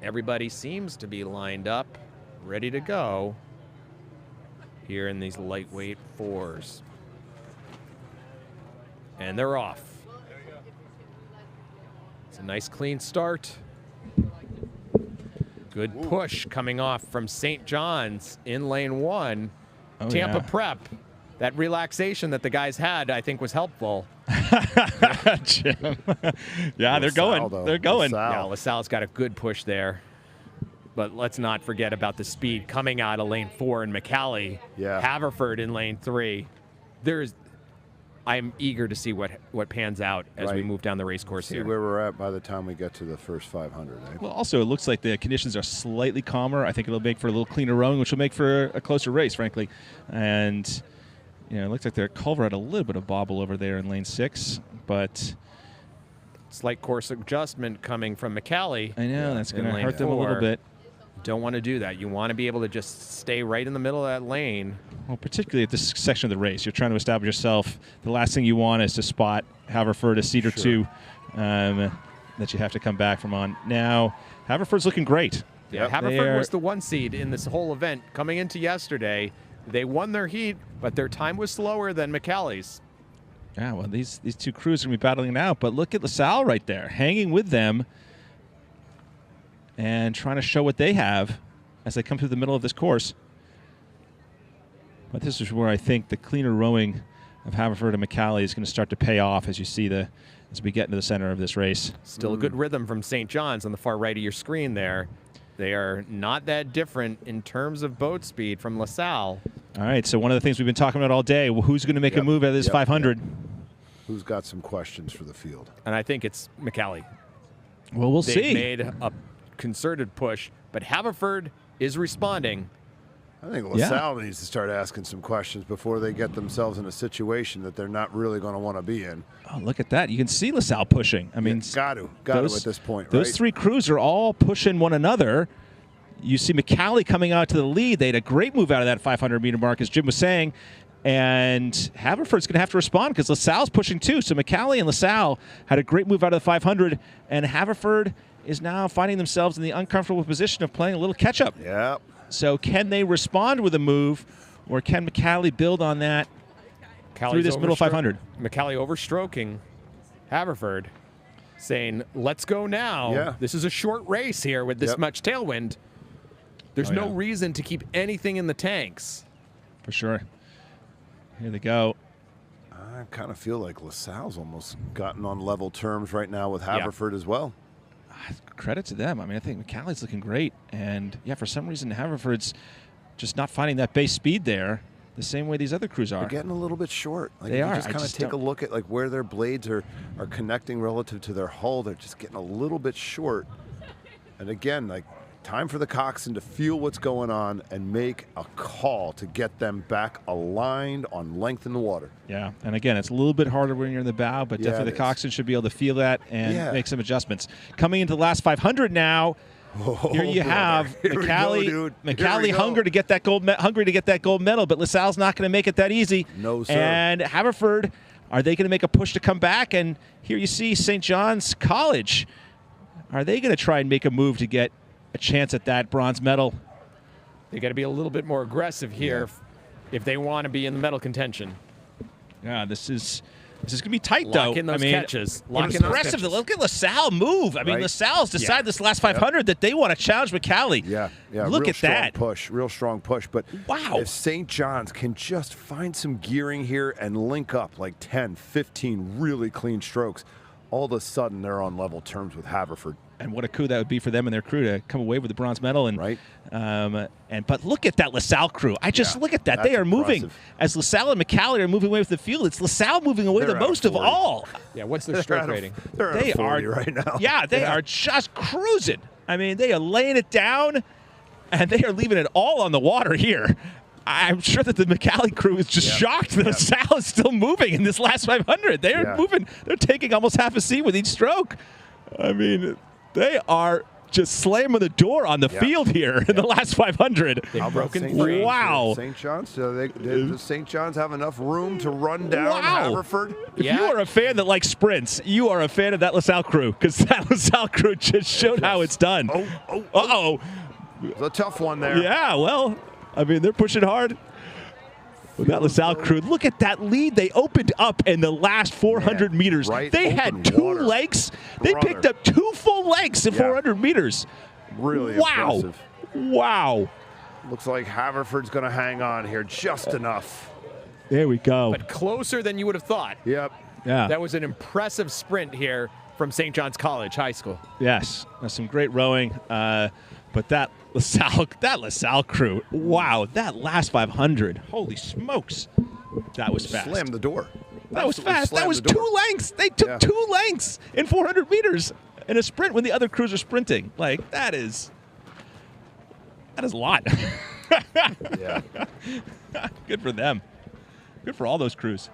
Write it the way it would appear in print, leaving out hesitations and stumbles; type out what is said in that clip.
everybody seems to be lined up, ready to go here in these lightweight fours. And they're off. It's a nice clean start. Good push coming off from St. John's in lane 1. Tampa Prep. That relaxation that the guys had, I think, was helpful. Jim. Yeah, they're going. They're going. Yeah, LaSalle's got a good push there. But let's not forget about the speed coming out of lane 4 in McCallie. Yeah. Haverford in lane 3. I'm eager to see what pans out as we move down the race course here. See where we're at by the time we get to the first 500. Eh? Well, also, it looks like the conditions are slightly calmer. I think it'll make for a little cleaner rowing, which will make for a closer race, frankly. And it looks like their Culver had a little bit of bobble over there in lane 6, but slight course adjustment coming from McCallie. I know, that's going to hurt them a little bit. Don't want to do that. You want to be able to just stay right in the middle of that lane. Well, particularly at this section of the race, you're trying to establish yourself. The last thing you want is to spot Haverford a seat or two that you have to come back from on. Now, Haverford's looking great. Yeah, Haverford was the 1 seed in this whole event coming into yesterday. They won their heat, but their time was slower than McCallie's. Yeah, well, these two crews are going to be battling it out, but look at LaSalle right there, hanging with them and trying to show what they have as they come through the middle of this course. But this is where I think the cleaner rowing of Haverford and McCallie is going to start to pay off as you see as we get into the center of this race. Still a good rhythm from St. John's on the far right of your screen there. They are not that different in terms of boat speed from LaSalle. All right, so one of the things we've been talking about all day, well, who's going to make a move out of this 500? Who's got some questions for the field? And I think it's McCallie. Well, we'll see. They made a concerted push, but Haverford is responding. I think LaSalle needs to start asking some questions before they get themselves in a situation that they're not really going to want to be in. Oh, look at that. You can see LaSalle pushing. I mean, got to at this point, Those 3 crews are all pushing one another. You see McCallie coming out to the lead. They had a great move out of that 500-meter mark, as Jim was saying. And Haverford's going to have to respond because LaSalle's pushing too. So McCallie and LaSalle had a great move out of the 500, and Haverford is now finding themselves in the uncomfortable position of playing a little catch-up. Yeah. So can they respond with a move, or can McCallie build on that through this middle 500? McCallie overstroking Haverford, saying, let's go now. Yeah. This is a short race here with this much tailwind. There's no reason to keep anything in the tanks. For sure. Here they go. I kind of feel like LaSalle's almost gotten on level terms right now with Haverford as well. Credit to them. I mean, I think McCallie's looking great. And, yeah, for some reason, Haverford's just not finding that base speed there the same way these other crews are. They're getting a little bit short. Like they are. Just kind of take a look at where their blades are connecting relative to their hull. They're just getting a little bit short. And, again, time for the coxswain to feel what's going on and make a call to get them back aligned on length in the water. Yeah, and again, it's a little bit harder when you're in the bow, but definitely the coxswain should be able to feel that and make some adjustments. Coming into the last 500 now, here you have McCallie hungry to get that gold medal, but LaSalle's not going to make it that easy. No, sir. And Haverford, are they going to make a push to come back? And here you see St. John's College. Are they going to try and make a move to get a chance at that bronze medal? They got to be a little bit more aggressive here if they want to be in the medal contention. Yeah, this is going to be tight, though. Lock in those catches. Impressive. Look at LaSalle move. I mean, LaSalle's decided this last 500 that they want to challenge McCallie. Yeah. Look at that. Real strong push. But wow, if St. John's can just find some gearing here and link up like 10, 15 really clean strokes, all of a sudden they're on level terms with Haverford. And what a coup that would be for them and their crew to come away with the bronze medal. And but look at that LaSalle crew. Look at that. They are moving. As LaSalle and McCallie are moving away with the field, it's LaSalle moving away the most of all. Yeah, what's their stroke rating? They are right now. Yeah, they are just cruising. I mean, they are laying it down, and they are leaving it all on the water here. I'm sure that the McCallie crew is just shocked that LaSalle is still moving in this last 500. They are moving. They're taking almost half a seat with each stroke. I mean, they are just slamming the door on the field here in the last 500. They've broken St. free. Wow. St. John's. So does St. John's have enough room to run down Haverford? If you are a fan that likes sprints, you are a fan of that LaSalle crew, because that LaSalle crew just showed how it's done. Uh-oh. It's a tough one there. Yeah, well, I mean, they're pushing hard. With that LaSalle crew, look at that lead they opened up in the last 400 meters. They had 2 legs. They picked up 2 full legs in 400 meters. Really impressive. Wow. Looks like Haverford's going to hang on here just enough. There we go. But closer than you would have thought. Yep. Yeah. That was an impressive sprint here from St. John's College High School. Yes. That's some great rowing. But that LaSalle crew, wow, that last 500, holy smokes, that was fast. Slammed the door. That was fast. That was 2 lengths. They took 2 lengths in 400 meters in a sprint when the other crews are sprinting. Like, that is a lot. Yeah. Good for them. Good for all those crews.